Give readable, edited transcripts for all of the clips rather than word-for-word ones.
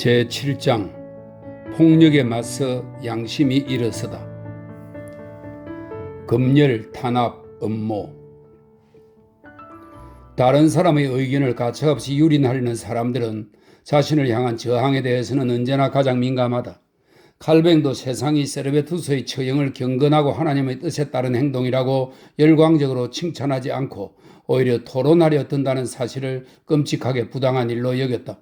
제7장 폭력에 맞서 양심이 일어서다. 검열, 탄압, 음모. 다른 사람의 의견을 가차없이 유린하려는 사람들은 자신을 향한 저항에 대해서는 언제나 가장 민감하다. 칼뱅도 세상이 세르베투스의 처형을 경건하고 하나님의 뜻에 따른 행동이라고 열광적으로 칭찬하지 않고 오히려 토론하려 든다는 사실을 끔찍하게 부당한 일로 여겼다.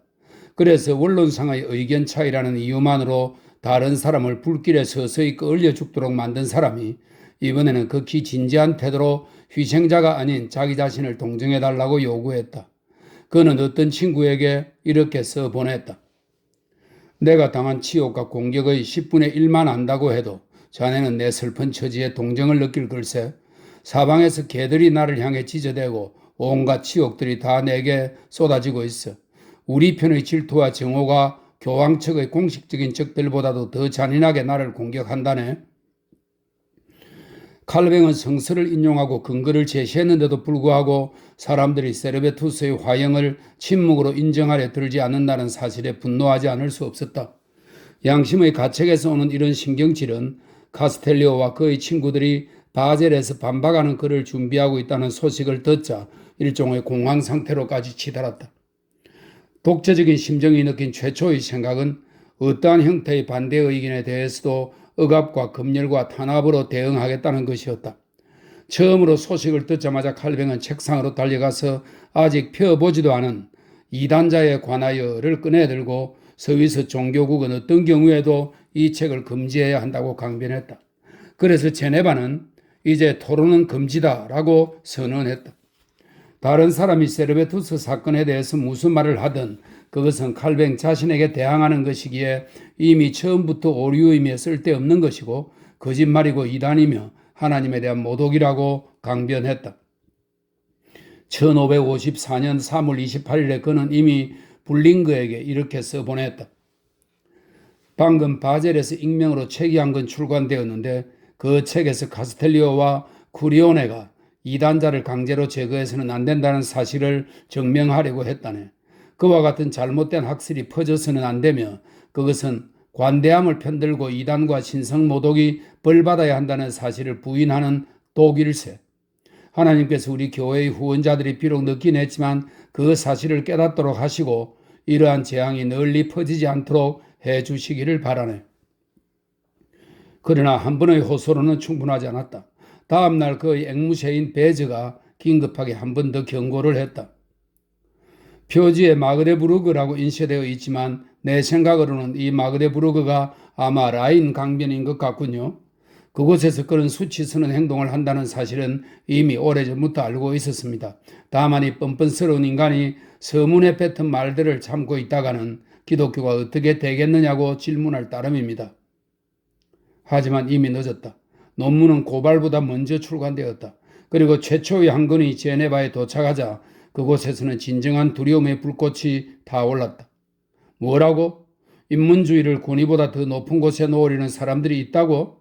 그래서 원론상의 의견 차이라는 이유만으로 다른 사람을 불길에 서서히 끌려 죽도록 만든 사람이 이번에는 극히 진지한 태도로 희생자가 아닌 자기 자신을 동정해달라고 요구했다. 그는 어떤 친구에게 이렇게 써보냈다. 내가 당한 치욕과 공격의 10분의 1만 안다고 해도 자네는 내 슬픈 처지에 동정을 느낄 걸세. 사방에서 개들이 나를 향해 짖어대고 온갖 치욕들이 다 내게 쏟아지고 있어. 우리 편의 질투와 정오가 교황 측의 공식적인 적들보다도 더 잔인하게 나를 공격한다네. 칼뱅은 성서를 인용하고 근거를 제시했는데도 불구하고 사람들이 세르베투스의 화형을 침묵으로 인정하려 들지 않는다는 사실에 분노하지 않을 수 없었다. 양심의 가책에서 오는 이런 신경질은 카스텔리오와 그의 친구들이 바젤에서 반박하는 글을 준비하고 있다는 소식을 듣자 일종의 공황 상태로까지 치달았다. 독재적인 심정이 느낀 최초의 생각은 어떠한 형태의 반대 의견에 대해서도 억압과 검열과 탄압으로 대응하겠다는 것이었다. 처음으로 소식을 듣자마자 칼뱅은 책상으로 달려가서 아직 펴보지도 않은 이단자에 관하여를 꺼내들고 스위스 종교국은 어떤 경우에도 이 책을 금지해야 한다고 강변했다. 그래서 제네바는 이제 토론은 금지다라고 선언했다. 다른 사람이 세르베투스 사건에 대해서 무슨 말을 하든 그것은 칼뱅 자신에게 대항하는 것이기에 이미 처음부터 오류이며 쓸데없는 것이고 거짓말이고 이단이며 하나님에 대한 모독이라고 강변했다. 1554년 3월 28일에 그는 이미 불링그에게 이렇게 써보냈다. 방금 바젤에서 익명으로 책이 한 권 출간되었는데 그 책에서 카스텔리오와 쿠리오네가 이단자를 강제로 제거해서는 안 된다는 사실을 증명하려고 했다네. 그와 같은 잘못된 학설이 퍼져서는 안 되며 그것은 관대함을 편들고 이단과 신성모독이 벌받아야 한다는 사실을 부인하는 독일세. 하나님께서 우리 교회의 후원자들이 비록 늦긴 했지만 그 사실을 깨닫도록 하시고 이러한 재앙이 널리 퍼지지 않도록 해주시기를 바라네. 그러나 한 번의 호소로는 충분하지 않았다. 다음 날 그의 앵무새인 베즈가 긴급하게 한 번 더 경고를 했다. 표지에 마그데부르크라고 인쇄되어 있지만 내 생각으로는 이 마그데부르크가 아마 라인 강변인 것 같군요. 그곳에서 그런 수치스러운 행동을 한다는 사실은 이미 오래전부터 알고 있었습니다. 다만 이 뻔뻔스러운 인간이 서문에 뱉은 말들을 참고 있다가는 기독교가 어떻게 되겠느냐고 질문할 따름입니다. 하지만 이미 늦었다. 논문은 고발보다 먼저 출간되었다. 그리고 최초의 한 권이 제네바에 도착하자 그곳에서는 진정한 두려움의 불꽃이 타올랐다. 뭐라고? 인문주의를 권위보다 더 높은 곳에 놓으려는 사람들이 있다고?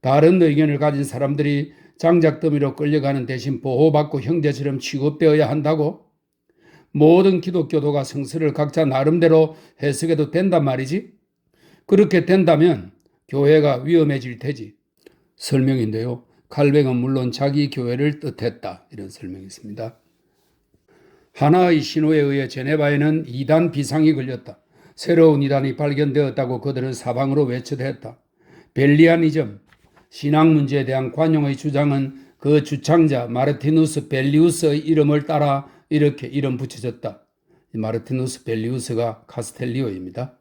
다른 의견을 가진 사람들이 장작더미로 끌려가는 대신 보호받고 형제처럼 취급되어야 한다고? 모든 기독교도가 성서를 각자 나름대로 해석해도 된단 말이지? 그렇게 된다면 교회가 위험해질 테지. 설명인데요. 칼뱅은 물론 자기 교회를 뜻했다. 이런 설명이 있습니다. 하나의 신호에 의해 제네바에는 이단 비상이 걸렸다. 새로운 이단이 발견되었다고 그들은 사방으로 외쳐댔다. 벨리아니즘, 신앙 문제에 대한 관용의 주장은 그 주창자 마르티누스 벨리우스의 이름을 따라 이렇게 이름 붙여졌다. 마르티누스 벨리우스가 카스텔리오입니다.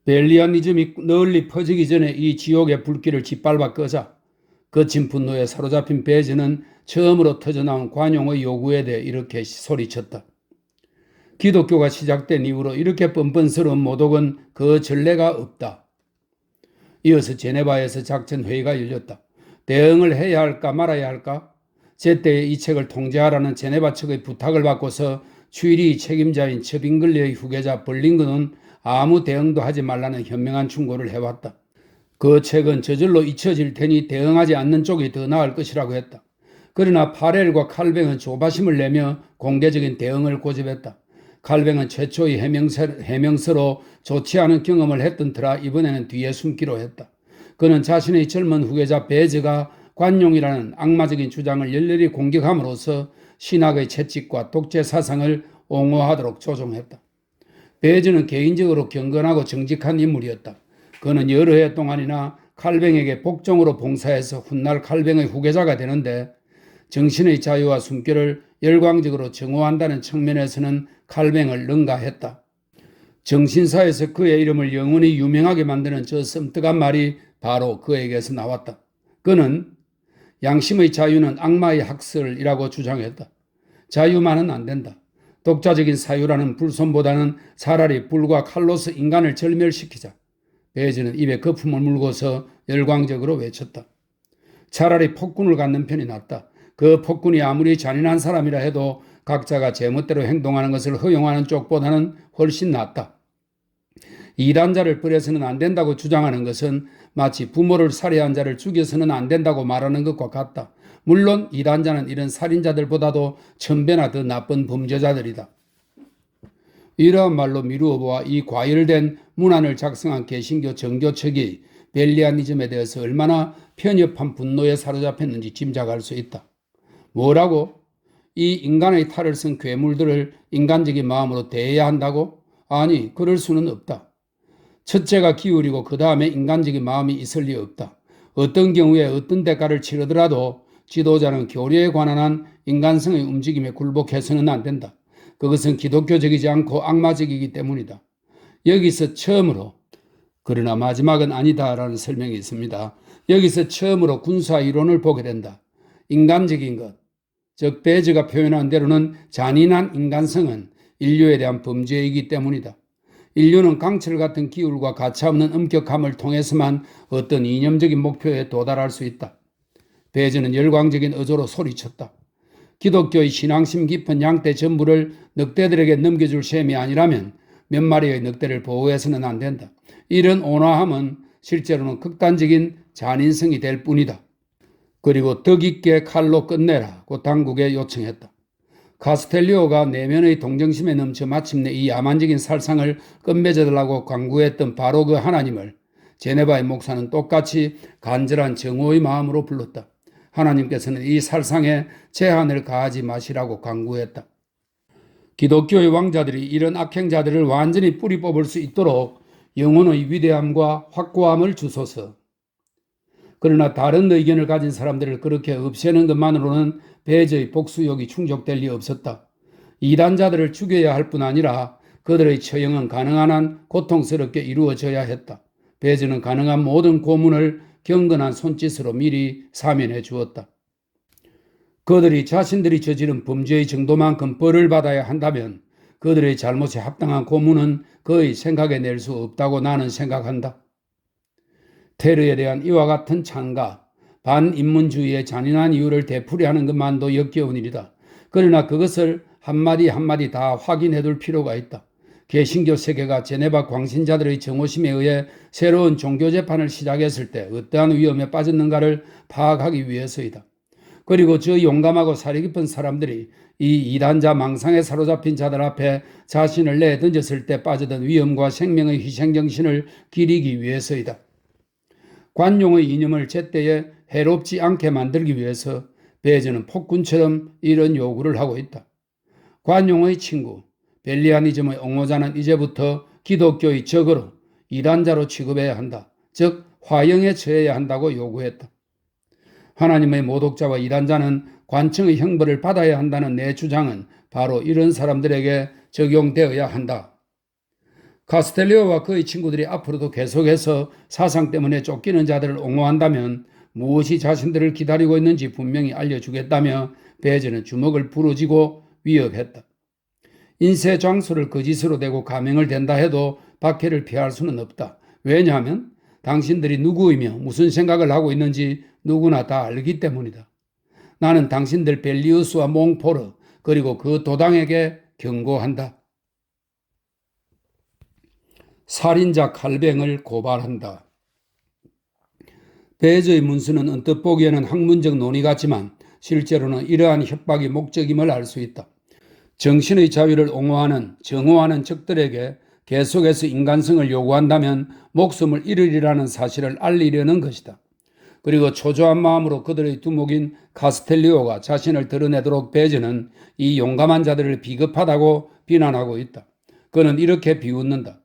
벨리아니즘이 널리 퍼지기 전에 이 지옥의 불길을 짓밟아 끄자. 거친 분노에 사로잡힌 베즈는 처음으로 터져나온 관용의 요구에 대해 이렇게 소리쳤다. 기독교가 시작된 이후로 이렇게 뻔뻔스러운 모독은 그 전례가 없다. 이어서 제네바에서 작전회의가 열렸다. 대응을 해야 할까 말아야 할까? 제때 이 책을 통제하라는 제네바 측의 부탁을 받고서 추일이 책임자인 첩잉글리의 후계자 벌링그는 아무 대응도 하지 말라는 현명한 충고를 해왔다. 그 책은 저절로 잊혀질 테니 대응하지 않는 쪽이 더 나을 것이라고 했다. 그러나 파렐과 칼뱅은 조바심을 내며 공개적인 대응을 고집했다. 칼뱅은 최초의 해명서로 좋지 않은 경험을 했던 터라 이번에는 뒤에 숨기로 했다. 그는 자신의 젊은 후계자 베즈가 관용이라는 악마적인 주장을 열렬히 공격함으로써 신학의 채찍과 독재 사상을 옹호하도록 조종했다. 베즈는 개인적으로 경건하고 정직한 인물이었다. 그는 여러 해 동안이나 칼뱅에게 복종으로 봉사해서 훗날 칼뱅의 후계자가 되는데 정신의 자유와 숨결을 열광적으로 증오한다는 측면에서는 칼뱅을 능가했다. 정신사에서 그의 이름을 영원히 유명하게 만드는 저 섬뜩한 말이 바로 그에게서 나왔다. 그는 양심의 자유는 악마의 학설이라고 주장했다. 자유만은 안 된다. 독자적인 사유라는 불손보다는 차라리 불과 칼로서 인간을 절멸시키자. 베즈는 입에 거품을 물고서 열광적으로 외쳤다. 차라리 폭군을 갖는 편이 낫다. 그 폭군이 아무리 잔인한 사람이라 해도 각자가 제멋대로 행동하는 것을 허용하는 쪽보다는 훨씬 낫다. 이단자를 버려서는 안 된다고 주장하는 것은 마치 부모를 살해한 자를 죽여서는 안 된다고 말하는 것과 같다. 물론 이단자는 이런 살인자들보다도 1000배나 더 나쁜 범죄자들이다. 이러한 말로 미루어 보아 이 과열된 문안을 작성한 개신교 정교 측이 벨리아니즘에 대해서 얼마나 편협한 분노에 사로잡혔는지 짐작할 수 있다. 뭐라고? 이 인간의 탈을 쓴 괴물들을 인간적인 마음으로 대해야 한다고? 아니, 그럴 수는 없다. 첫째가 기울이고 그 다음에 인간적인 마음이 있을 리 없다. 어떤 경우에 어떤 대가를 치르더라도 지도자는 교리에 관한 한 인간성의 움직임에 굴복해서는 안 된다. 그것은 기독교적이지 않고 악마적이기 때문이다. 여기서 처음으로, 그러나 마지막은 아니다라는 설명이 있습니다. 여기서 처음으로 군사 이론을 보게 된다. 인간적인 것, 즉 베즈가 표현한 대로는 잔인한 인간성은 인류에 대한 범죄이기 때문이다. 인류는 강철 같은 기울과 가차없는 엄격함을 통해서만 어떤 이념적인 목표에 도달할 수 있다. 베즈는 열광적인 어조로 소리쳤다. 기독교의 신앙심 깊은 양떼 전부를 늑대들에게 넘겨줄 셈이 아니라면 몇 마리의 늑대를 보호해서는 안 된다. 이런 온화함은 실제로는 극단적인 잔인성이 될 뿐이다. 그리고 덕 있게 칼로 끝내라고 당국에 요청했다. 카스텔리오가 내면의 동정심에 넘쳐 마침내 이 야만적인 살상을 끝맺어달라고 간구했던 바로 그 하나님을 제네바의 목사는 똑같이 간절한 정오의 마음으로 불렀다. 하나님께서는 이 살상에 제한을 가하지 마시라고 간구했다. 기독교의 왕자들이 이런 악행자들을 완전히 뿌리 뽑을 수 있도록 영혼의 위대함과 확고함을 주소서. 그러나 다른 의견을 가진 사람들을 그렇게 없애는 것만으로는 베즈의 복수욕이 충족될 리 없었다. 이단자들을 죽여야 할 뿐 아니라 그들의 처형은 가능한 한 고통스럽게 이루어져야 했다. 베즈는 가능한 모든 고문을 경건한 손짓으로 미리 사면해 주었다. 그들이 자신들이 저지른 범죄의 정도만큼 벌을 받아야 한다면 그들의 잘못에 합당한 고문은 거의 생각해 낼 수 없다고 나는 생각한다. 테러에 대한 이와 같은 찬가, 반인문주의의 잔인한 이유를 되풀이하는 것만도 역겨운 일이다. 그러나 그것을 한마디 한마디 다 확인해 둘 필요가 있다. 개신교 세계가 제네바 광신자들의 정오심에 의해 새로운 종교재판을 시작했을 때 어떠한 위험에 빠졌는가를 파악하기 위해서이다. 그리고 저 용감하고 사리 깊은 사람들이 이 이단자 망상에 사로잡힌 자들 앞에 자신을 내던졌을 때 빠지던 위험과 생명의 희생정신을 기리기 위해서이다. 관용의 이념을 제때에 해롭지 않게 만들기 위해서 베즈는 폭군처럼 이런 요구를 하고 있다. 관용의 친구, 벨리아니즘의 옹호자는 이제부터 기독교의 적으로 이단자로 취급해야 한다. 즉 화형에 처해야 한다고 요구했다. 하나님의 모독자와 이단자는 관청의 형벌을 받아야 한다는 내 주장은 바로 이런 사람들에게 적용되어야 한다. 카스텔리오와 그의 친구들이 앞으로도 계속해서 사상 때문에 쫓기는 자들을 옹호한다면 무엇이 자신들을 기다리고 있는지 분명히 알려주겠다며 베즈는 주먹을 부러지고 위협했다. 인쇄 장소를 거짓으로 대고 가명을 댄다 해도 박해를 피할 수는 없다. 왜냐하면 당신들이 누구이며 무슨 생각을 하고 있는지 누구나 다 알기 때문이다. 나는 당신들 벨리우스와 몽포르 그리고 그 도당에게 경고한다. 살인자 칼뱅을 고발한다. 베즈의 문서는 언뜻 보기에는 학문적 논의 같지만 실제로는 이러한 협박이 목적임을 알 수 있다. 정신의 자유를 옹호하는 정오하는 적들에게 계속해서 인간성을 요구한다면 목숨을 잃으리라는 사실을 알리려는 것이다. 그리고 초조한 마음으로 그들의 두목인 카스텔리오가 자신을 드러내도록 베즈는 이 용감한 자들을 비겁하다고 비난하고 있다. 그는 이렇게 비웃는다.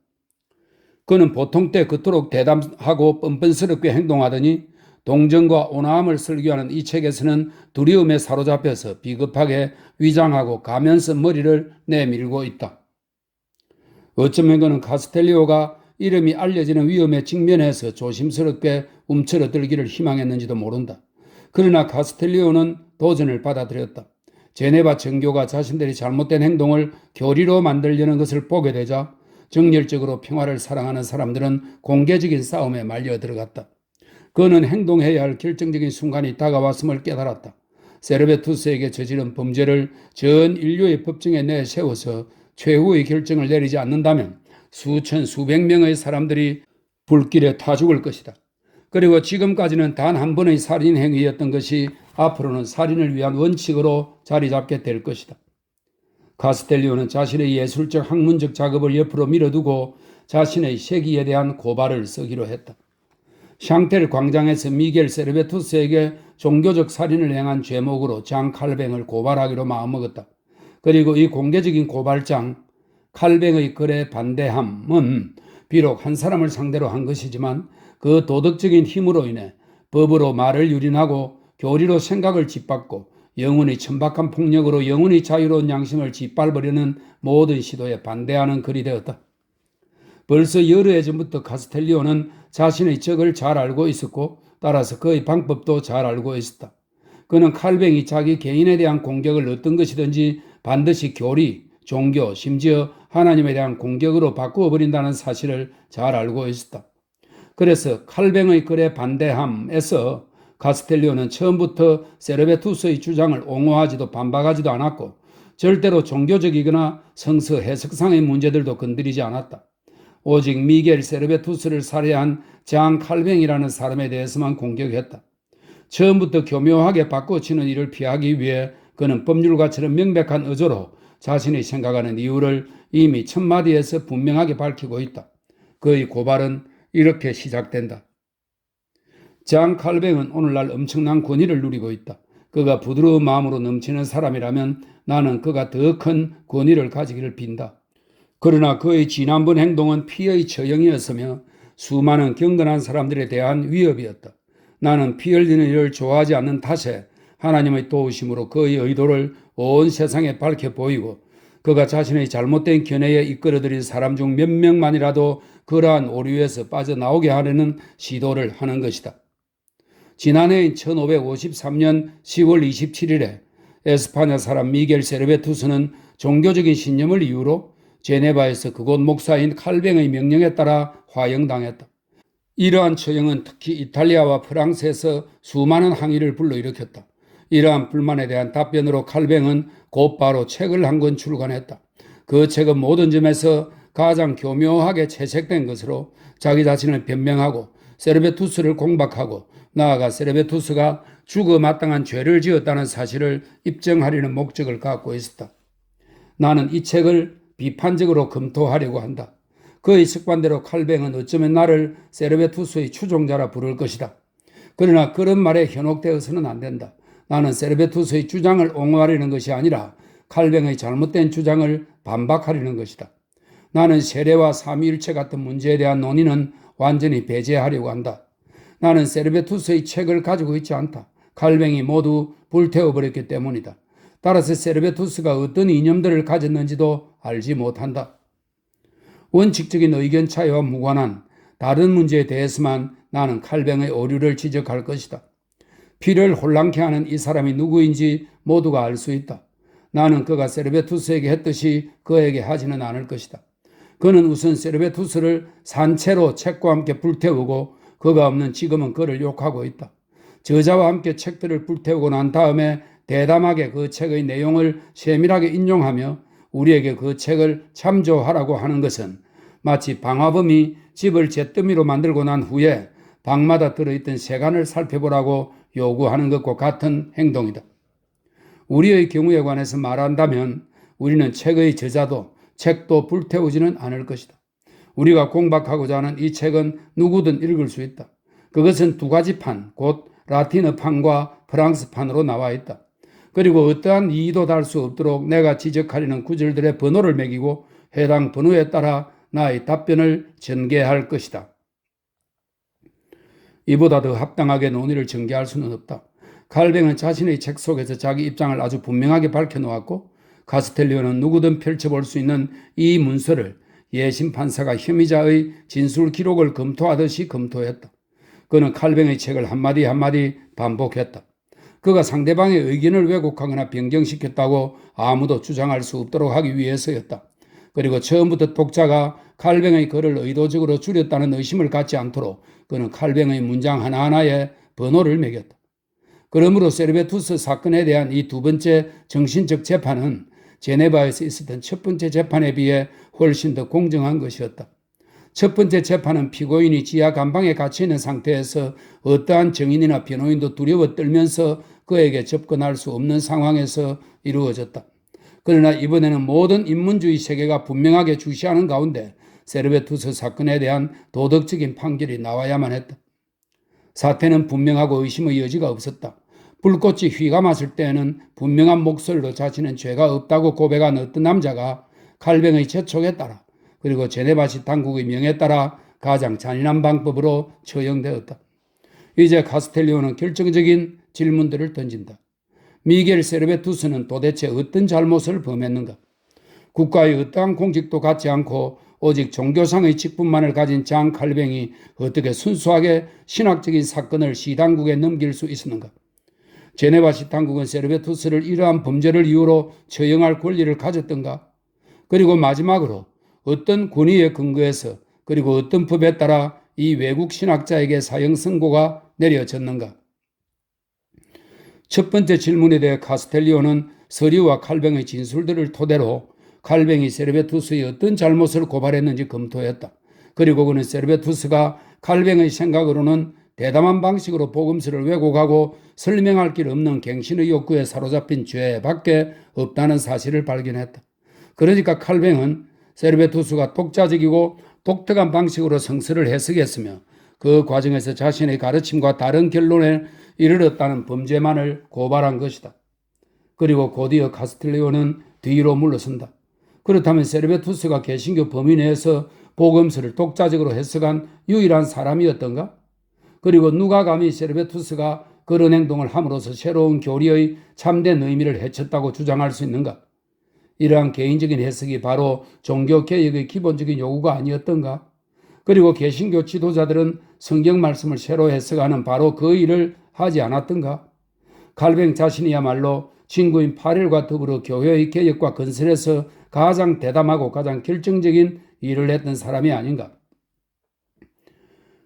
그는 보통 때 그토록 대담하고 뻔뻔스럽게 행동하더니 동정과 온화함을 설교하는 이 책에서는 두려움에 사로잡혀서 비겁하게 위장하고 가면서 머리를 내밀고 있다. 어쩌면 그는 카스텔리오가 이름이 알려지는 위험에 직면해서 조심스럽게 움츠러들기를 희망했는지도 모른다. 그러나 카스텔리오는 도전을 받아들였다. 제네바 정교가 자신들이 잘못된 행동을 교리로 만들려는 것을 보게 되자 정열적으로 평화를 사랑하는 사람들은 공개적인 싸움에 말려 들어갔다. 그는 행동해야 할 결정적인 순간이 다가왔음을 깨달았다. 세르베투스에게 저지른 범죄를 전 인류의 법정에 내세워서 최후의 결정을 내리지 않는다면 수천 수백 명의 사람들이 불길에 타 죽을 것이다. 그리고 지금까지는 단 한 번의 살인 행위였던 것이 앞으로는 살인을 위한 원칙으로 자리 잡게 될 것이다. 카스텔리오는 자신의 예술적 학문적 작업을 옆으로 밀어두고 자신의 세기에 대한 고발을 쓰기로 했다. 샹텔 광장에서 미겔 세르베투스에게 종교적 살인을 행한 죄목으로 장 칼뱅을 고발하기로 마음먹었다. 그리고 이 공개적인 고발장 칼뱅의 글에 반대함은 비록 한 사람을 상대로 한 것이지만 그 도덕적인 힘으로 인해 법으로 말을 유린하고 교리로 생각을 짓밟고 영혼의 천박한 폭력으로 영혼의 자유로운 양심을 짓밟으려는 모든 시도에 반대하는 글이 되었다. 벌써 여러 해 전부터 카스텔리오는 자신의 적을 잘 알고 있었고 따라서 그의 방법도 잘 알고 있었다. 그는 칼뱅이 자기 개인에 대한 공격을 어떤 것이든지 반드시 교리, 종교, 심지어 하나님에 대한 공격으로 바꾸어 버린다는 사실을 잘 알고 있었다. 그래서 칼뱅의 글에 반대함에서 카스텔리오는 처음부터 세르베투스의 주장을 옹호하지도 반박하지도 않았고 절대로 종교적이거나 성서 해석상의 문제들도 건드리지 않았다. 오직 미겔 세르베투스를 살해한 장 칼뱅이라는 사람에 대해서만 공격했다. 처음부터 교묘하게 바꿔치는 일을 피하기 위해 그는 법률가처럼 명백한 어조로 자신이 생각하는 이유를 이미 첫마디에서 분명하게 밝히고 있다. 그의 고발은 이렇게 시작된다. 장 칼뱅은 오늘날 엄청난 권위를 누리고 있다. 그가 부드러운 마음으로 넘치는 사람이라면 나는 그가 더 큰 권위를 가지기를 빈다. 그러나 그의 지난번 행동은 피의 처형이었으며 수많은 경건한 사람들에 대한 위협이었다. 나는 피 흘리는 일을 좋아하지 않는 탓에 하나님의 도우심으로 그의 의도를 온 세상에 밝혀 보이고 그가 자신의 잘못된 견해에 이끌어들인 사람 중 몇 명만이라도 그러한 오류에서 빠져나오게 하려는 시도를 하는 것이다. 지난해인 1553년 10월 27일에 에스파냐 사람 미겔 세르베투스는 종교적인 신념을 이유로 제네바에서 그곳 목사인 칼뱅의 명령에 따라 화형당했다. 이러한 처형은 특히 이탈리아와 프랑스에서 수많은 항의를 불러일으켰다. 이러한 불만에 대한 답변으로 칼뱅은 곧바로 책을 한 권 출간했다. 그 책은 모든 점에서 가장 교묘하게 채색된 것으로 자기 자신을 변명하고 세르베투스를 공박하고 나아가 세르베투스가 죽어 마땅한 죄를 지었다는 사실을 입증하려는 목적을 갖고 있었다. 나는 이 책을 비판적으로 검토하려고 한다. 그의 습관대로 칼뱅은 어쩌면 나를 세르베투스의 추종자라 부를 것이다. 그러나 그런 말에 현혹되어서는 안 된다. 나는 세르베투스의 주장을 옹호하려는 것이 아니라 칼뱅의 잘못된 주장을 반박하려는 것이다. 나는 세례와 삼위일체 같은 문제에 대한 논의는 완전히 배제하려고 한다. 나는 세르베투스의 책을 가지고 있지 않다. 칼뱅이 모두 불태워버렸기 때문이다. 따라서 세르베투스가 어떤 이념들을 가졌는지도 알지 못한다. 원칙적인 의견 차이와 무관한 다른 문제에 대해서만 나는 칼뱅의 오류를 지적할 것이다. 피를 혼란케 하는 이 사람이 누구인지 모두가 알 수 있다. 나는 그가 세르베투스에게 했듯이 그에게 하지는 않을 것이다. 그는 우선 세르베투스를 산채로 책과 함께 불태우고 그가 없는 지금은 그를 욕하고 있다. 저자와 함께 책들을 불태우고 난 다음에 대담하게 그 책의 내용을 세밀하게 인용하며 우리에게 그 책을 참조하라고 하는 것은 마치 방화범이 집을 잿더미로 만들고 난 후에 방마다 들어있던 세간을 살펴보라고 요구하는 것과 같은 행동이다. 우리의 경우에 관해서 말한다면 우리는 책의 저자도 책도 불태우지는 않을 것이다. 우리가 공박하고자 하는 이 책은 누구든 읽을 수 있다. 그것은 두 가지 판, 곧 라틴어판과 프랑스판으로 나와 있다. 그리고 어떠한 이의도 달 수 없도록 내가 지적하려는 구절들의 번호를 매기고 해당 번호에 따라 나의 답변을 전개할 것이다. 이보다 더 합당하게 논의를 전개할 수는 없다. 칼뱅은 자신의 책 속에서 자기 입장을 아주 분명하게 밝혀놓았고 카스텔리오는 누구든 펼쳐볼 수 있는 이 문서를 예심 판사가 혐의자의 진술 기록을 검토하듯이 검토했다. 그는 칼뱅의 책을 한마디 한마디 반복했다. 그가 상대방의 의견을 왜곡하거나 변경시켰다고 아무도 주장할 수 없도록 하기 위해서였다. 그리고 처음부터 독자가 칼뱅의 글을 의도적으로 줄였다는 의심을 갖지 않도록 그는 칼뱅의 문장 하나하나에 번호를 매겼다. 그러므로 세르베투스 사건에 대한 이 두 번째 정신적 재판은 제네바에서 있었던 첫 번째 재판에 비해 훨씬 더 공정한 것이었다. 첫 번째 재판은 피고인이 지하 감방에 갇혀 있는 상태에서 어떠한 증인이나 변호인도 두려워 떨면서 그에게 접근할 수 없는 상황에서 이루어졌다. 그러나 이번에는 모든 인문주의 세계가 분명하게 주시하는 가운데 세르베투스 사건에 대한 도덕적인 판결이 나와야만 했다. 사태는 분명하고 의심의 여지가 없었다. 불꽃이 휘감았을 때에는 분명한 목소리로 자신은 죄가 없다고 고백한 어떤 남자가 칼뱅의 재촉에 따라 그리고 제네바시 당국의 명에 따라 가장 잔인한 방법으로 처형되었다. 이제 카스텔리오는 결정적인 질문들을 던진다. 미겔 세르베투스는 도대체 어떤 잘못을 범했는가? 국가의 어떠한 공직도 갖지 않고 오직 종교상의 직분만을 가진 장 칼뱅이 어떻게 순수하게 신학적인 사건을 시당국에 넘길 수 있었는가? 제네바시 당국은 세르베투스를 이러한 범죄를 이유로 처형할 권리를 가졌던가? 그리고 마지막으로 어떤 권위에 근거해서 그리고 어떤 법에 따라 이 외국 신학자에게 사형 선고가 내려졌는가? 첫 번째 질문에 대해 카스텔리오는 서류와 칼뱅의 진술들을 토대로 칼뱅이 세르베투스의 어떤 잘못을 고발했는지 검토했다. 그리고 그는 세르베투스가 칼뱅의 생각으로는 대담한 방식으로 복음서를 왜곡하고 설명할 길 없는 갱신의 욕구에 사로잡힌 죄밖에 없다는 사실을 발견했다. 그러니까 칼뱅은 세르베투스가 독자적이고 독특한 방식으로 성서를 해석했으며 그 과정에서 자신의 가르침과 다른 결론에 이르렀다는 범죄만을 고발한 것이다. 그리고 곧이어 카스텔리오는 뒤로 물러선다. 그렇다면 세르베투스가 개신교 범위 내에서 복음서를 독자적으로 해석한 유일한 사람이었던가? 그리고 누가 감히 세르베투스가 그런 행동을 함으로써 새로운 교리의 참된 의미를 해쳤다고 주장할 수 있는가? 이러한 개인적인 해석이 바로 종교개혁의 기본적인 요구가 아니었던가? 그리고 개신교 지도자들은 성경 말씀을 새로 해석하는 바로 그 일을 하지 않았던가? 칼뱅 자신이야말로 친구인 파렐과 더불어 교회의 개혁과 건설에서 가장 대담하고 가장 결정적인 일을 했던 사람이 아닌가?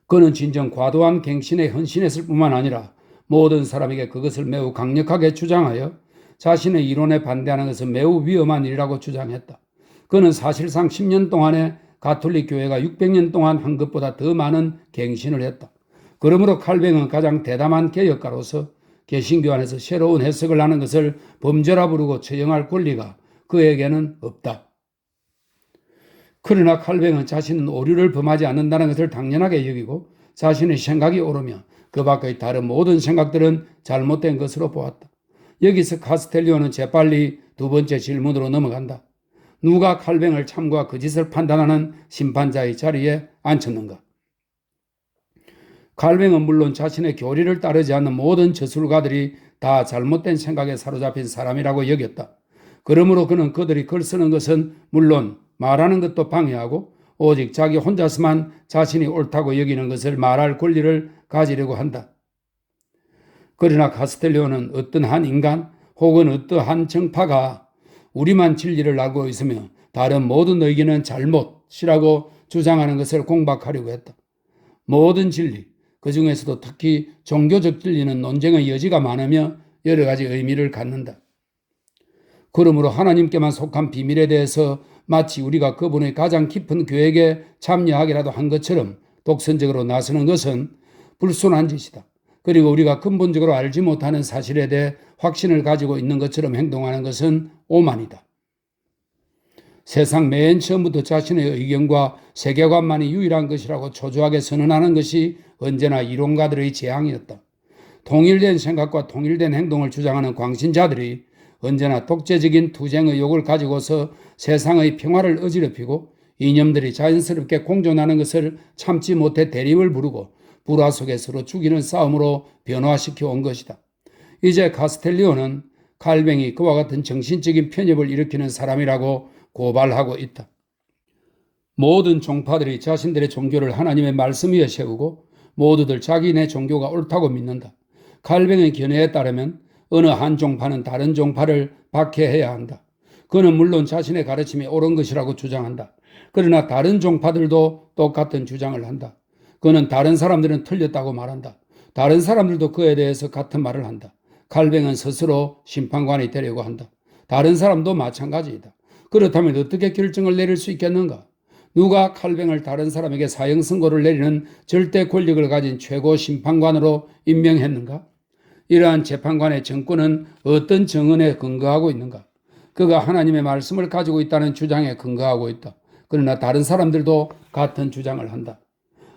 그는 진정 과도한 갱신에 헌신했을 뿐만 아니라 모든 사람에게 그것을 매우 강력하게 주장하여 자신의 이론에 반대하는 것은 매우 위험한 일이라고 주장했다. 그는 사실상 10년 동안에 가톨릭 교회가 600년 동안 한 것보다 더 많은 갱신을 했다. 그러므로 칼뱅은 가장 대담한 개혁가로서 개신교 안에서 새로운 해석을 하는 것을 범죄라 부르고 처형할 권리가 그에게는 없다. 그러나 칼뱅은 자신은 오류를 범하지 않는다는 것을 당연하게 여기고 자신의 생각이 옳으며 그 밖의 다른 모든 생각들은 잘못된 것으로 보았다. 여기서 카스텔리오는 재빨리 두 번째 질문으로 넘어간다. 누가 칼뱅을 참과 거짓을 판단하는 심판자의 자리에 앉혔는가? 칼뱅은 물론 자신의 교리를 따르지 않는 모든 저술가들이 다 잘못된 생각에 사로잡힌 사람이라고 여겼다. 그러므로 그는 그들이 글 쓰는 것은 물론 말하는 것도 방해하고 오직 자기 혼자서만 자신이 옳다고 여기는 것을 말할 권리를 가지려고 한다. 그러나 카스텔리오는 어떤 한 인간 혹은 어떠한 정파가 우리만 진리를 알고 있으며 다른 모든 의견은 잘못이라고 주장하는 것을 공박하려고 했다. 모든 진리, 그 중에서도 특히 종교적 진리는 논쟁의 여지가 많으며 여러 가지 의미를 갖는다. 그러므로 하나님께만 속한 비밀에 대해서 마치 우리가 그분의 가장 깊은 계획에 참여하기라도 한 것처럼 독선적으로 나서는 것은 불순한 짓이다. 그리고 우리가 근본적으로 알지 못하는 사실에 대해 확신을 가지고 있는 것처럼 행동하는 것은 오만이다. 세상 맨 처음부터 자신의 의견과 세계관만이 유일한 것이라고 초조하게 선언하는 것이 언제나 이론가들의 재앙이었다. 통일된 생각과 통일된 행동을 주장하는 광신자들이 언제나 독재적인 투쟁 의욕을 가지고서 세상의 평화를 어지럽히고 이념들이 자연스럽게 공존하는 것을 참지 못해 대립을 부르고 불화 속에 서로 죽이는 싸움으로 변화시켜 온 것이다. 이제 카스텔리오는 칼뱅이 그와 같은 정신적인 편협을 일으키는 사람이라고 고발하고 있다. 모든 종파들이 자신들의 종교를 하나님의 말씀 위에 세우고 모두들 자기네 종교가 옳다고 믿는다. 칼뱅의 견해에 따르면 어느 한 종파는 다른 종파를 박해해야 한다. 그는 물론 자신의 가르침이 옳은 것이라고 주장한다. 그러나 다른 종파들도 똑같은 주장을 한다. 그는 다른 사람들은 틀렸다고 말한다. 다른 사람들도 그에 대해서 같은 말을 한다. 칼뱅은 스스로 심판관이 되려고 한다. 다른 사람도 마찬가지이다. 그렇다면 어떻게 결정을 내릴 수 있겠는가? 누가 칼뱅을 다른 사람에게 사형 선고를 내리는 절대 권력을 가진 최고 심판관으로 임명했는가? 이러한 재판관의 정권은 어떤 정언에 근거하고 있는가? 그가 하나님의 말씀을 가지고 있다는 주장에 근거하고 있다. 그러나 다른 사람들도 같은 주장을 한다.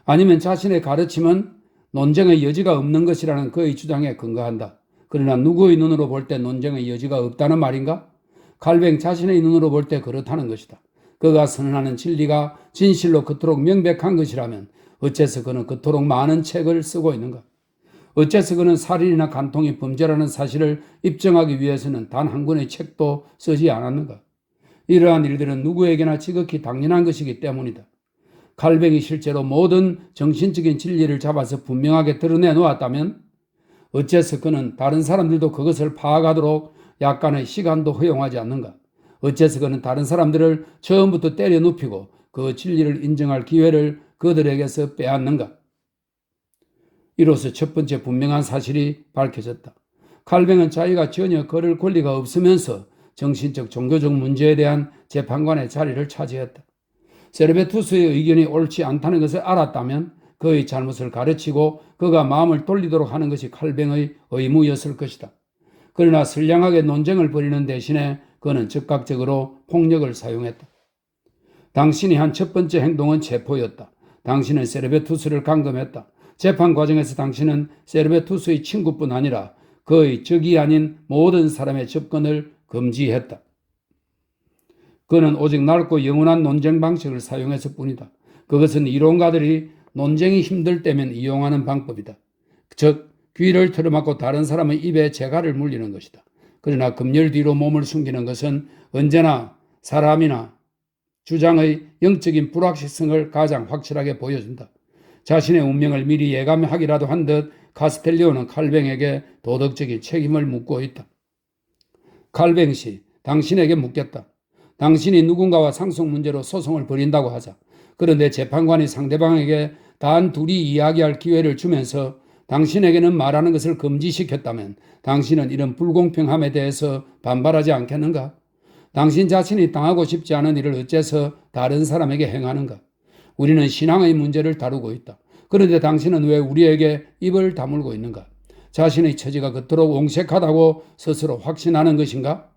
아니면 자신의 가르침은 논쟁의 여지가 없는 것이라는 그의 주장에 근거한다. 그러나 누구의 눈으로 볼 때 논쟁의 여지가 없다는 말인가? 칼뱅 자신의 눈으로 볼 때 그렇다는 것이다. 그가 선언하는 진리가 진실로 그토록 명백한 것이라면 어째서 그는 그토록 많은 책을 쓰고 있는가? 어째서 그는 살인이나 간통이 범죄라는 사실을 입증하기 위해서는 단 한 권의 책도 쓰지 않았는가? 이러한 일들은 누구에게나 지극히 당연한 것이기 때문이다. 칼뱅이 실제로 모든 정신적인 진리를 잡아서 분명하게 드러내 놓았다면 어째서 그는 다른 사람들도 그것을 파악하도록 약간의 시간도 허용하지 않는가? 어째서 그는 다른 사람들을 처음부터 때려 눕히고 그 진리를 인정할 기회를 그들에게서 빼앗는가? 이로써 첫 번째 분명한 사실이 밝혀졌다. 칼뱅은 자기가 전혀 걸을 권리가 없으면서 정신적 종교적 문제에 대한 재판관의 자리를 차지했다. 세르베투스의 의견이 옳지 않다는 것을 알았다면 그의 잘못을 가르치고 그가 마음을 돌리도록 하는 것이 칼뱅의 의무였을 것이다. 그러나 선량하게 논쟁을 벌이는 대신에 그는 즉각적으로 폭력을 사용했다. 당신이 한 첫 번째 행동은 체포였다. 당신은 세르베투스를 감금했다. 재판 과정에서 당신은 세르베투스의 친구뿐 아니라 그의 적이 아닌 모든 사람의 접근을 금지했다. 그는 오직 넓고 영원한 논쟁 방식을 사용했을 뿐이다. 그것은 이론가들이 논쟁이 힘들 때면 이용하는 방법이다. 즉 귀를 틀어막고 다른 사람의 입에 재갈을 물리는 것이다. 그러나 금열 뒤로 몸을 숨기는 것은 언제나 사람이나 주장의 영적인 불확실성을 가장 확실하게 보여준다. 자신의 운명을 미리 예감하기라도 한 듯 카스텔리오는 칼뱅에게 도덕적인 책임을 묻고 있다. 칼뱅 씨, 당신에게 묻겠다. 당신이 누군가와 상속 문제로 소송을 벌인다고 하자. 그런데 재판관이 상대방에게 단 둘이 이야기할 기회를 주면서 당신에게는 말하는 것을 금지시켰다면 당신은 이런 불공평함에 대해서 반발하지 않겠는가? 당신 자신이 당하고 싶지 않은 일을 어째서 다른 사람에게 행하는가? 우리는 신앙의 문제를 다루고 있다. 그런데 당신은 왜 우리에게 입을 다물고 있는가? 자신의 처지가 그토록 옹색하다고 스스로 확신하는 것인가?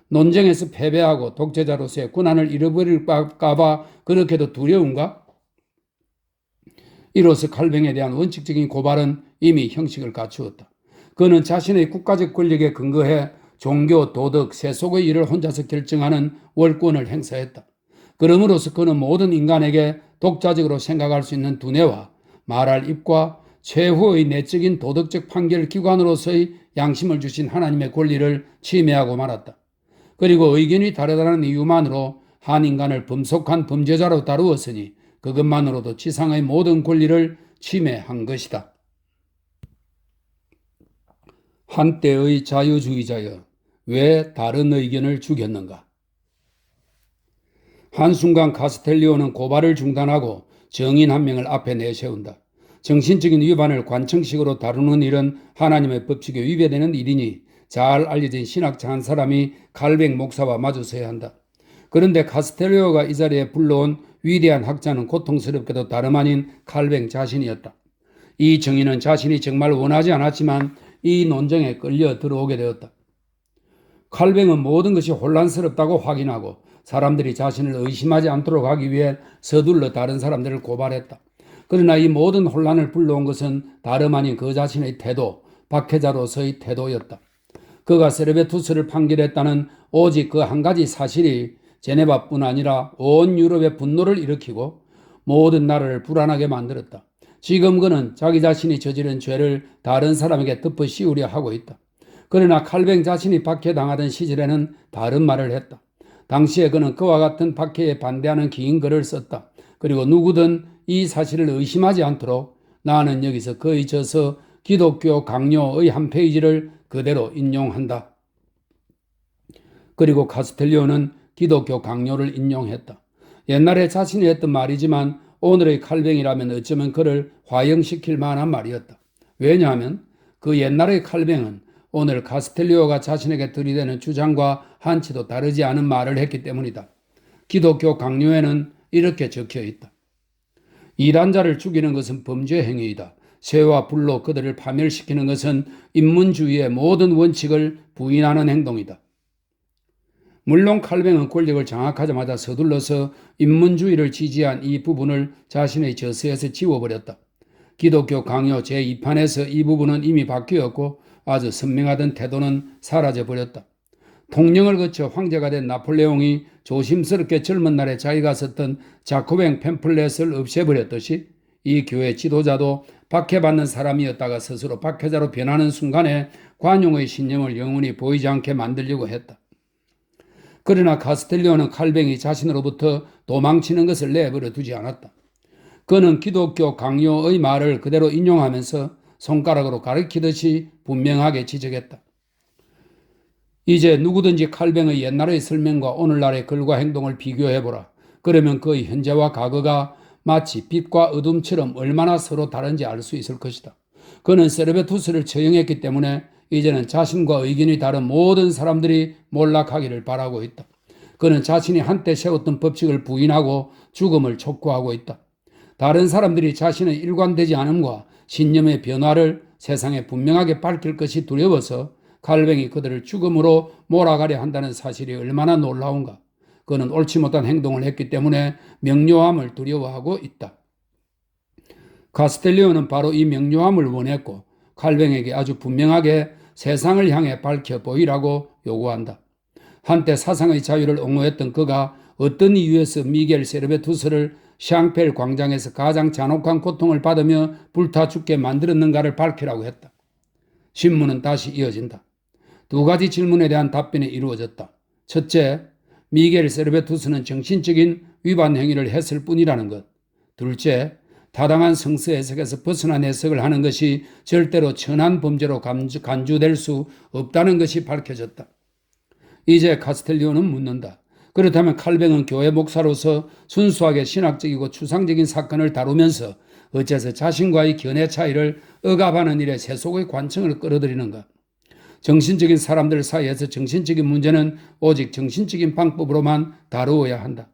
논쟁에서 패배하고 독재자로서의 권한을 잃어버릴까 봐 그렇게도 두려운가? 이로써 칼뱅에 대한 원칙적인 고발은 이미 형식을 갖추었다. 그는 자신의 국가적 권력에 근거해 종교, 도덕, 세속의 일을 혼자서 결정하는 월권을 행사했다. 그러므로서 그는 모든 인간에게 독자적으로 생각할 수 있는 두뇌와 말할 입과 최후의 내적인 도덕적 판결 기관으로서의 양심을 주신 하나님의 권리를 침해하고 말았다. 그리고 의견이 다르다는 이유만으로 한 인간을 범속한 범죄자로 다루었으니 그것만으로도 지상의 모든 권리를 침해한 것이다. 한때의 자유주의자여, 왜 다른 의견을 죽였는가? 한순간 카스텔리오는 고발을 중단하고 정인 한 명을 앞에 내세운다. 정신적인 위반을 관청식으로 다루는 일은 하나님의 법칙에 위배되는 일이니 잘 알려진 신학자 한 사람이 칼뱅 목사와 마주서야 한다. 그런데 카스텔리오가 이 자리에 불러온 위대한 학자는 고통스럽게도 다름 아닌 칼뱅 자신이었다. 이 정인은 자신이 정말 원하지 않았지만 이 논쟁에 끌려 들어오게 되었다. 칼뱅은 모든 것이 혼란스럽다고 확인하고 사람들이 자신을 의심하지 않도록 하기 위해 서둘러 다른 사람들을 고발했다. 그러나 이 모든 혼란을 불러온 것은 다름 아닌 그 자신의 태도, 박해자로서의 태도였다. 그가 세르베투스를 판결했다는 오직 그 한 가지 사실이 제네바뿐 아니라 온 유럽의 분노를 일으키고 모든 나라를 불안하게 만들었다. 지금 그는 자기 자신이 저지른 죄를 다른 사람에게 덮어 씌우려 하고 있다. 그러나 칼뱅 자신이 박해당하던 시절에는 다른 말을 했다. 당시에 그는 그와 같은 박해에 반대하는 긴 글을 썼다. 그리고 누구든 이 사실을 의심하지 않도록 나는 여기서 그의 저서 기독교 강요의 한 페이지를 그대로 인용한다. 그리고 카스텔리오는 기독교 강요를 인용했다. 옛날에 자신이 했던 말이지만 오늘의 칼뱅이라면 어쩌면 그를 화형시킬 만한 말이었다. 왜냐하면 그 옛날의 칼뱅은 오늘 카스텔리오가 자신에게 들이대는 주장과 한치도 다르지 않은 말을 했기 때문이다. 기독교 강요에는 이렇게 적혀 있다. 일한 자를 죽이는 것은 범죄 행위이다. 쇠와 불로 그들을 파멸시키는 것은 인문주의의 모든 원칙을 부인하는 행동이다. 물론 칼뱅은 권력을 장악하자마자 서둘러서 인문주의를 지지한 이 부분을 자신의 저서에서 지워버렸다. 기독교 강요 제2판에서 이 부분은 이미 바뀌었고 아주 선명하던 태도는 사라져버렸다. 통령을 거쳐 황제가 된 나폴레옹이 조심스럽게 젊은 날에 자기가 썼던 자코뱅 팸플렛을 없애버렸듯이 이 교회 지도자도 박해받는 사람이었다가 스스로 박해자로 변하는 순간에 관용의 신념을 영원히 보이지 않게 만들려고 했다. 그러나 카스텔리오는 칼뱅이 자신으로부터 도망치는 것을 내버려 두지 않았다. 그는 기독교 강요의 말을 그대로 인용하면서 손가락으로 가리키듯이 분명하게 지적했다. 이제 누구든지 칼뱅의 옛날의 설명과 오늘날의 글과 행동을 비교해보라. 그러면 그의 현재와 과거가 마치 빛과 어둠처럼 얼마나 서로 다른지 알 수 있을 것이다. 그는 세르베투스를 처형했기 때문에 이제는 자신과 의견이 다른 모든 사람들이 몰락하기를 바라고 있다. 그는 자신이 한때 세웠던 법칙을 부인하고 죽음을 촉구하고 있다. 다른 사람들이 자신의 일관되지 않음과 신념의 변화를 세상에 분명하게 밝힐 것이 두려워서 칼뱅이 그들을 죽음으로 몰아가려 한다는 사실이 얼마나 놀라운가. 그는 옳지 못한 행동을 했기 때문에 명료함을 두려워하고 있다. 카스텔리오는 바로 이 명료함을 원했고 칼뱅에게 아주 분명하게 세상을 향해 밝혀 보이라고 요구한다. 한때 사상의 자유를 옹호했던 그가 어떤 이유에서 미겔 세르베투스를 샹펠 광장에서 가장 잔혹한 고통을 받으며 불타 죽게 만들었는가를 밝히라고 했다. 신문은 다시 이어진다. 두 가지 질문에 대한 답변이 이루어졌다. 첫째, 미겔 세르베투스는 정신적인 위반 행위를 했을 뿐이라는 것. 둘째, 타당한 성서 해석에서 벗어난 해석을 하는 것이 절대로 천한 범죄로 간주될 수 없다는 것이 밝혀졌다. 이제 카스텔리오는 묻는다. 그렇다면 칼뱅은 교회 목사로서 순수하게 신학적이고 추상적인 사건을 다루면서 어째서 자신과의 견해 차이를 억압하는 일에 세속의 관청을 끌어들이는가? 정신적인 사람들 사이에서 정신적인 문제는 오직 정신적인 방법으로만 다루어야 한다.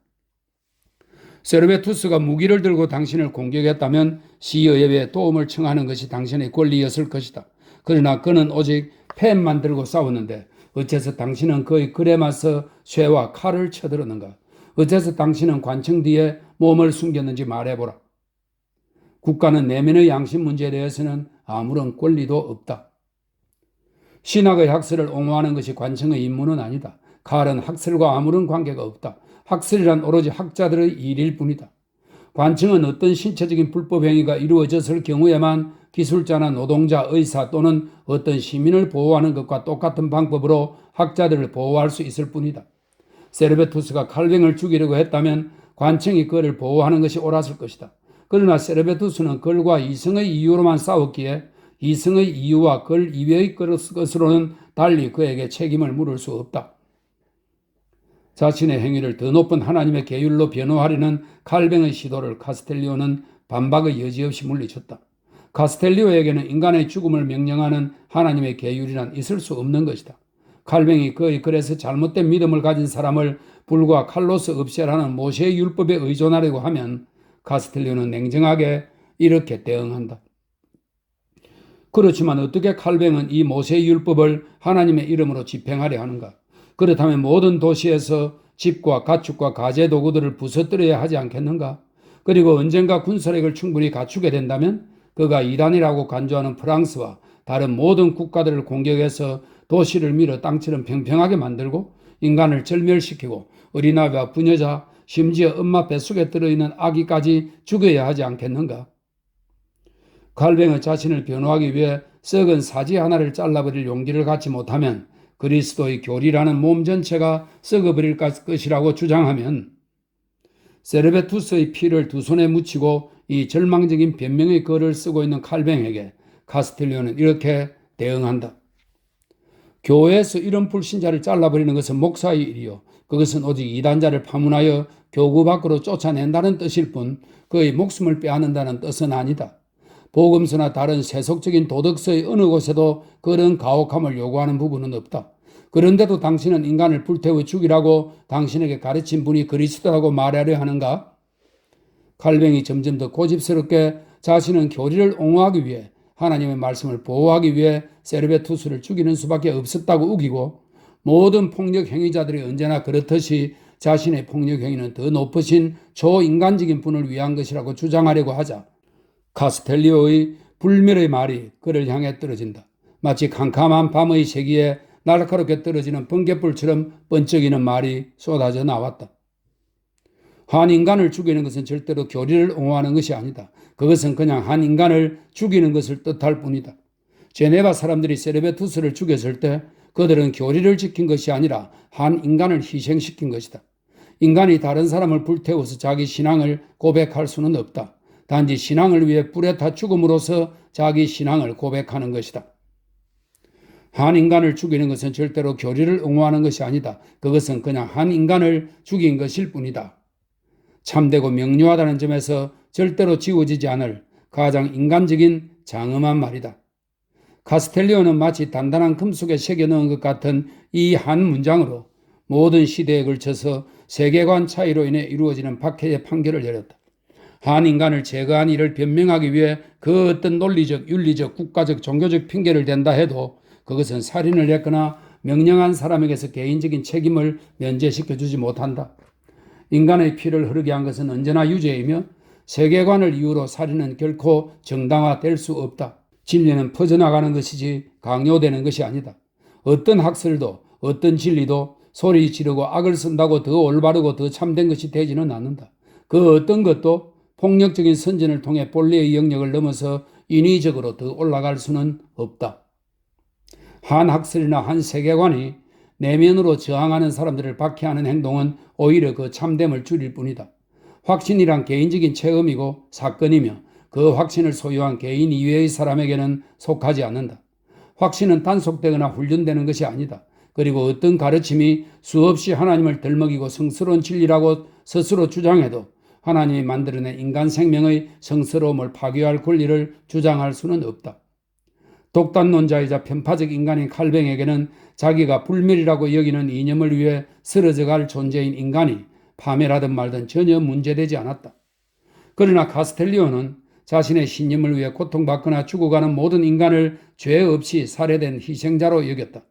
세르베투스가 무기를 들고 당신을 공격했다면 시의회에 도움을 청하는 것이 당신의 권리였을 것이다. 그러나 그는 오직 펜만 들고 싸웠는데 어째서 당신은 그의 글에 맞서 쇠와 칼을 쳐들었는가? 어째서 당신은 관청 뒤에 몸을 숨겼는지 말해보라. 국가는 내면의 양심 문제에 대해서는 아무런 권리도 없다. 신학의 학설을 옹호하는 것이 관청의 임무는 아니다. 칼은 학설과 아무런 관계가 없다. 학설이란 오로지 학자들의 일일 뿐이다. 관청은 어떤 신체적인 불법 행위가 이루어졌을 경우에만 기술자나 노동자, 의사 또는 어떤 시민을 보호하는 것과 똑같은 방법으로 학자들을 보호할 수 있을 뿐이다. 세르베투스가 칼뱅을 죽이려고 했다면 관청이 그를 보호하는 것이 옳았을 것이다. 그러나 세르베투스는 글과 이성의 이유로만 싸웠기에 이성의 이유와 글 이외의 것으로는 달리 그에게 책임을 물을 수 없다. 자신의 행위를 더 높은 하나님의 계율로 변호하려는 칼뱅의 시도를 카스텔리오는 반박의 여지 없이 물리쳤다. 카스텔리오에게는 인간의 죽음을 명령하는 하나님의 계율이란 있을 수 없는 것이다. 칼뱅이 그의 글에서 잘못된 믿음을 가진 사람을 불과 칼로서 없애라는 모세의 율법에 의존하려고 하면 카스텔리오는 냉정하게 이렇게 대응한다. 그렇지만 어떻게 칼뱅은 이 모세의 율법을 하나님의 이름으로 집행하려 하는가? 그렇다면 모든 도시에서 집과 가축과 가재 도구들을 부서뜨려야 하지 않겠는가? 그리고 언젠가 군사력을 충분히 갖추게 된다면 그가 이란이라고 간주하는 프랑스와 다른 모든 국가들을 공격해서 도시를 밀어 땅처럼 평평하게 만들고 인간을 절멸시키고 어린아이와 부녀자 심지어 엄마 뱃속에 들어있는 아기까지 죽여야 하지 않겠는가? 칼뱅은 자신을 변호하기 위해 썩은 사지 하나를 잘라버릴 용기를 갖지 못하면 그리스도의 교리라는 몸 전체가 썩어버릴 것이라고 주장하면 세르베투스의 피를 두 손에 묻히고 이 절망적인 변명의 글을 쓰고 있는 칼뱅에게 카스텔리오는 이렇게 대응한다. 교회에서 이런 불신자를 잘라버리는 것은 목사의 일이요. 그것은 오직 이단자를 파문하여 교구 밖으로 쫓아낸다는 뜻일 뿐 그의 목숨을 빼앗는다는 뜻은 아니다. 복음서나 다른 세속적인 도덕서의 어느 곳에도 그런 가혹함을 요구하는 부분은 없다. 그런데도 당신은 인간을 불태워 죽이라고 당신에게 가르친 분이 그리스도라고 말하려 하는가? 칼뱅이 점점 더 고집스럽게 자신은 교리를 옹호하기 위해 하나님의 말씀을 보호하기 위해 세르베투스를 죽이는 수밖에 없었다고 우기고 모든 폭력 행위자들이 언제나 그렇듯이 자신의 폭력 행위는 더 높으신 초인간적인 분을 위한 것이라고 주장하려고 하자 카스텔리오의 불멸의 말이 그를 향해 떨어진다. 마치 캄캄한 밤의 세기에 날카롭게 떨어지는 번갯불처럼 번쩍이는 말이 쏟아져 나왔다. 한 인간을 죽이는 것은 절대로 교리를 옹호하는 것이 아니다. 그것은 그냥 한 인간을 죽이는 것을 뜻할 뿐이다. 제네바 사람들이 세르베투스를 죽였을 때 그들은 교리를 지킨 것이 아니라 한 인간을 희생시킨 것이다. 인간이 다른 사람을 불태워서 자기 신앙을 고백할 수는 없다. 단지 신앙을 위해 불에 타 죽음으로써 자기 신앙을 고백하는 것이다. 한 인간을 죽이는 것은 절대로 교리를 옹호하는 것이 아니다. 그것은 그냥 한 인간을 죽인 것일 뿐이다. 참되고 명료하다는 점에서 절대로 지워지지 않을 가장 인간적인 장엄한 말이다. 카스텔리오는 마치 단단한 금속에 새겨넣은 것 같은 이 한 문장으로 모든 시대에 걸쳐서 세계관 차이로 인해 이루어지는 박해의 판결을 내렸다. 한 인간을 제거한 일을 변명하기 위해 그 어떤 논리적, 윤리적, 국가적, 종교적 핑계를 댄다 해도 그것은 살인을 했거나 명령한 사람에게서 개인적인 책임을 면제시켜주지 못한다. 인간의 피를 흐르게 한 것은 언제나 유죄이며 세계관을 이유로 살인은 결코 정당화될 수 없다. 진리는 퍼져나가는 것이지 강요되는 것이 아니다. 어떤 학설도 어떤 진리도 소리 지르고 악을 쓴다고 더 올바르고 더 참된 것이 되지는 않는다. 그 어떤 것도 폭력적인 선전을 통해 본래의 영역을 넘어서 인위적으로 더 올라갈 수는 없다. 한 학설이나 한 세계관이 내면으로 저항하는 사람들을 박해하는 행동은 오히려 그 참됨을 줄일 뿐이다. 확신이란 개인적인 체험이고 사건이며 그 확신을 소유한 개인 이외의 사람에게는 속하지 않는다. 확신은 단속되거나 훈련되는 것이 아니다. 그리고 어떤 가르침이 수없이 하나님을 덜먹이고 성스러운 진리라고 스스로 주장해도 하나님이 만들어낸 인간 생명의 성스러움을 파괴할 권리를 주장할 수는 없다. 독단론자이자 편파적 인간인 칼뱅에게는 자기가 불멸이라고 여기는 이념을 위해 쓰러져갈 존재인 인간이 파멸하든 말든 전혀 문제되지 않았다. 그러나 카스텔리오는 자신의 신념을 위해 고통받거나 죽어가는 모든 인간을 죄 없이 살해된 희생자로 여겼다.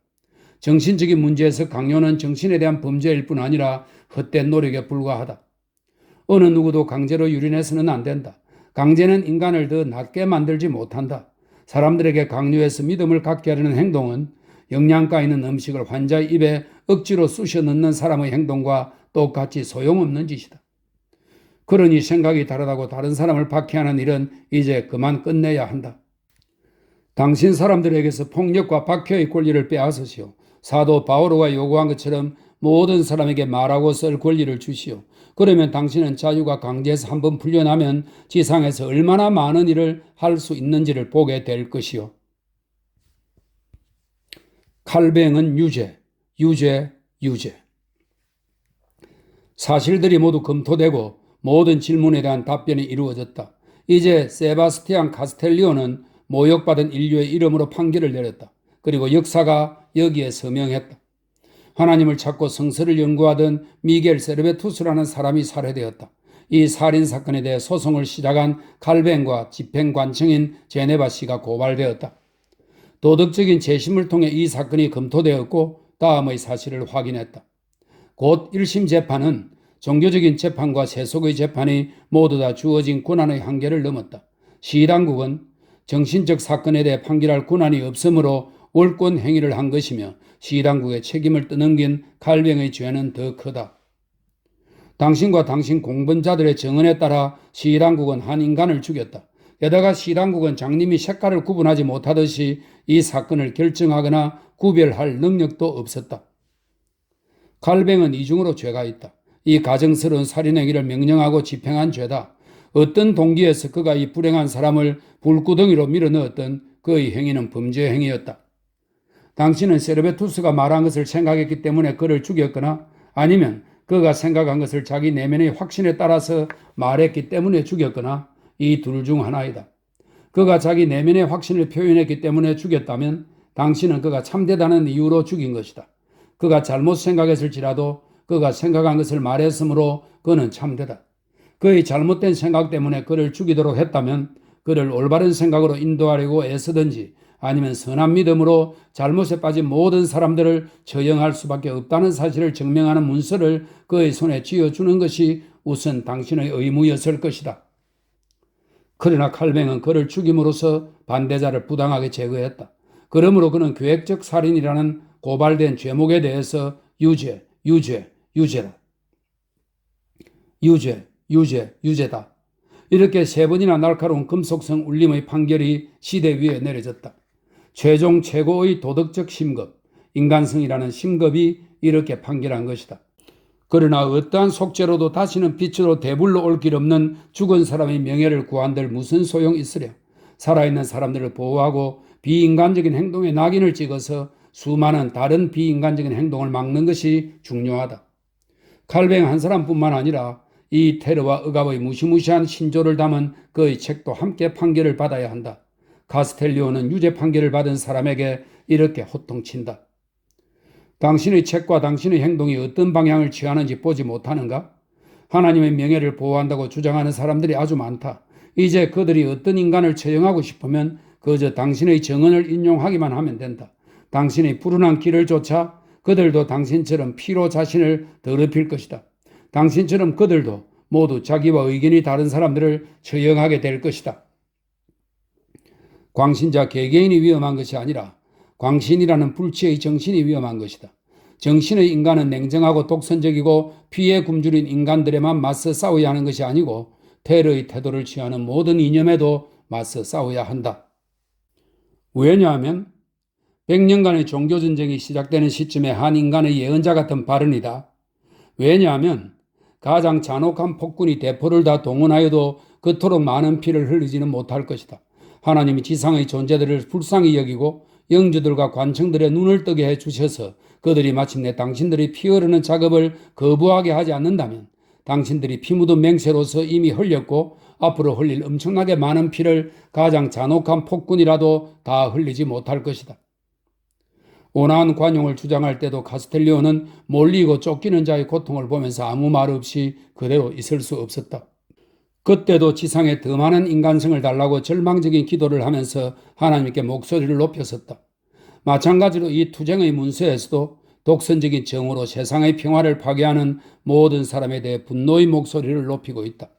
정신적인 문제에서 강요는 정신에 대한 범죄일 뿐 아니라 헛된 노력에 불과하다. 어느 누구도 강제로 유린해서는 안 된다. 강제는 인간을 더 낮게 만들지 못한다. 사람들에게 강요해서 믿음을 갖게 하려는 행동은 영양가 있는 음식을 환자의 입에 억지로 쑤셔 넣는 사람의 행동과 똑같이 소용없는 짓이다. 그러니 생각이 다르다고 다른 사람을 박해하는 일은 이제 그만 끝내야 한다. 당신 사람들에게서 폭력과 박해의 권리를 빼앗으시오. 사도 바오로가 요구한 것처럼 모든 사람에게 말하고 쓸 권리를 주시오. 그러면 당신은 자유가 강제해서 한번 풀려나면 지상에서 얼마나 많은 일을 할 수 있는지를 보게 될 것이오. 칼뱅은 유죄. 사실들이 모두 검토되고 모든 질문에 대한 답변이 이루어졌다. 이제 세바스티안 카스텔리오는 모욕받은 인류의 이름으로 판결을 내렸다. 그리고 역사가 여기에 서명했다. 하나님을 찾고 성서를 연구하던 미겔 세르베투스라는 사람이 살해되었다. 이 살인사건에 대해 소송을 시작한 칼뱅과 집행관청인 제네바시가 고발되었다. 도덕적인 재심을 통해 이 사건이 검토되었고 다음의 사실을 확인했다. 곧 1심 재판은 종교적인 재판과 세속의 재판이 모두 다 주어진 권한의 한계를 넘었다. 시당국은 정신적 사건에 대해 판결할 권한이 없으므로 월권 행위를 한 것이며 시당국의 책임을 떠넘긴 칼뱅의 죄는 더 크다. 당신과 당신 공범자들의 증언에 따라 시당국은 한 인간을 죽였다. 게다가 시당국은 장님이 색깔을 구분하지 못하듯이 이 사건을 결정하거나 구별할 능력도 없었다. 칼뱅은 이중으로 죄가 있다. 이 가정스러운 살인행위를 명령하고 집행한 죄다. 어떤 동기에서 그가 이 불행한 사람을 불구덩이로 밀어넣었던 그의 행위는 범죄 행위였다. 당신은 세르베투스가 말한 것을 생각했기 때문에 그를 죽였거나 아니면 그가 생각한 것을 자기 내면의 확신에 따라서 말했기 때문에 죽였거나 이 둘 중 하나이다. 그가 자기 내면의 확신을 표현했기 때문에 죽였다면 당신은 그가 참되다는 이유로 죽인 것이다. 그가 잘못 생각했을지라도 그가 생각한 것을 말했으므로 그는 참되다. 그의 잘못된 생각 때문에 그를 죽이도록 했다면 그를 올바른 생각으로 인도하려고 애쓰든지 아니면 선한 믿음으로 잘못에 빠진 모든 사람들을 처형할 수밖에 없다는 사실을 증명하는 문서를 그의 손에 쥐어주는 것이 우선 당신의 의무였을 것이다. 그러나 칼뱅은 그를 죽임으로써 반대자를 부당하게 제거했다. 그러므로 그는 계획적 살인이라는 고발된 죄목에 대해서 유죄다. 이렇게 세 번이나 날카로운 금속성 울림의 판결이 시대 위에 내려졌다. 최종 최고의 도덕적 심급, 인간성이라는 심급이 이렇게 판결한 것이다. 그러나 어떠한 속죄로도 다시는 빛으로 대불러 올 길 없는 죽은 사람의 명예를 구한들 무슨 소용 있으랴. 살아있는 사람들을 보호하고 비인간적인 행동에 낙인을 찍어서 수많은 다른 비인간적인 행동을 막는 것이 중요하다. 칼뱅 한 사람뿐만 아니라 이 테러와 억압의 무시무시한 신조를 담은 그의 책도 함께 판결을 받아야 한다. 카스텔리오는 유죄 판결을 받은 사람에게 이렇게 호통친다. 당신의 책과 당신의 행동이 어떤 방향을 취하는지 보지 못하는가? 하나님의 명예를 보호한다고 주장하는 사람들이 아주 많다. 이제 그들이 어떤 인간을 처형하고 싶으면 그저 당신의 증언을 인용하기만 하면 된다. 당신의 푸른한 길을 쫓아 그들도 당신처럼 피로 자신을 더럽힐 것이다. 당신처럼 그들도 모두 자기와 의견이 다른 사람들을 처형하게 될 것이다. 광신자 개개인이 위험한 것이 아니라 광신이라는 불치의 정신이 위험한 것이다. 정신의 인간은 냉정하고 독선적이고 피에 굶주린 인간들에만 맞서 싸워야 하는 것이 아니고 테러의 태도를 취하는 모든 이념에도 맞서 싸워야 한다. 왜냐하면 100년간의 종교전쟁이 시작되는 시점에 한 인간의 예언자 같은 발언이다. 왜냐하면 가장 잔혹한 폭군이 대포를 다 동원하여도 그토록 많은 피를 흘리지는 못할 것이다. 하나님이 지상의 존재들을 불쌍히 여기고 영주들과 관청들의 눈을 뜨게 해주셔서 그들이 마침내 당신들이 피 흐르는 작업을 거부하게 하지 않는다면 당신들이 피 묻은 맹세로서 이미 흘렸고 앞으로 흘릴 엄청나게 많은 피를 가장 잔혹한 폭군이라도 다 흘리지 못할 것이다. 온화한 관용을 주장할 때도 카스텔리오는 몰리고 쫓기는 자의 고통을 보면서 아무 말 없이 그대로 있을 수 없었다. 그때도 지상에 더 많은 인간성을 달라고 절망적인 기도를 하면서 하나님께 목소리를 높였었다. 마찬가지로 이 투쟁의 문서에서도 독선적인 정으로 세상의 평화를 파괴하는 모든 사람에 대해 분노의 목소리를 높이고 있다.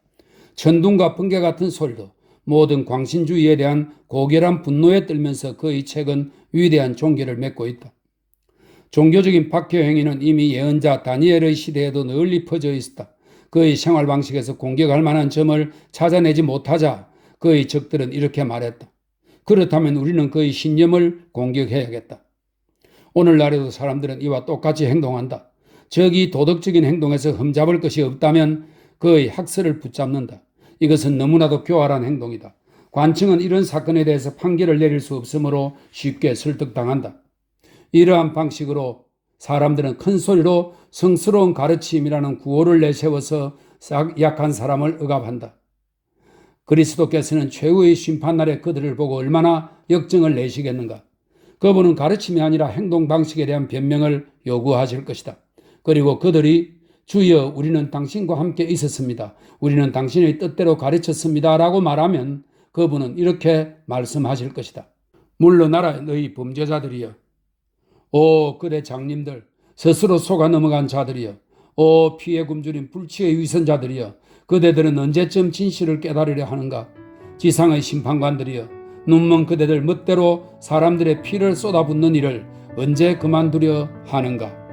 천둥과 번개 같은 소리로 모든 광신주의에 대한 고결한 분노에 떨면서 그의 책은 위대한 종교를 맺고 있다. 종교적인 박해 행위는 이미 예언자 다니엘의 시대에도 널리 퍼져 있었다. 그의 생활 방식에서 공격할 만한 점을 찾아내지 못하자 그의 적들은 이렇게 말했다. 그렇다면 우리는 그의 신념을 공격해야겠다. 오늘날에도 사람들은 이와 똑같이 행동한다. 적이 도덕적인 행동에서 흠잡을 것이 없다면 그의 학설을 붙잡는다. 이것은 너무나도 교활한 행동이다. 관청은 이런 사건에 대해서 판결을 내릴 수 없으므로 쉽게 설득당한다. 이러한 방식으로 사람들은 큰 소리로 성스러운 가르침이라는 구호를 내세워서 약한 사람을 억압한다. 그리스도께서는 최후의 심판날에 그들을 보고 얼마나 역정을 내시겠는가. 그분은 가르침이 아니라 행동 방식에 대한 변명을 요구하실 것이다. 그리고 그들이 주여 우리는 당신과 함께 있었습니다. 우리는 당신의 뜻대로 가르쳤습니다. 라고 말하면 그분은 이렇게 말씀하실 것이다. 물러나라 너희 범죄자들이여. 오 그대 장님들 스스로 속아 넘어간 자들이여. 오 피해 굶주린 불치의 위선자들이여, 그대들은 언제쯤 진실을 깨달으려 하는가? 지상의 심판관들이여, 눈먼 그대들 멋대로 사람들의 피를 쏟아붓는 일을 언제 그만두려 하는가?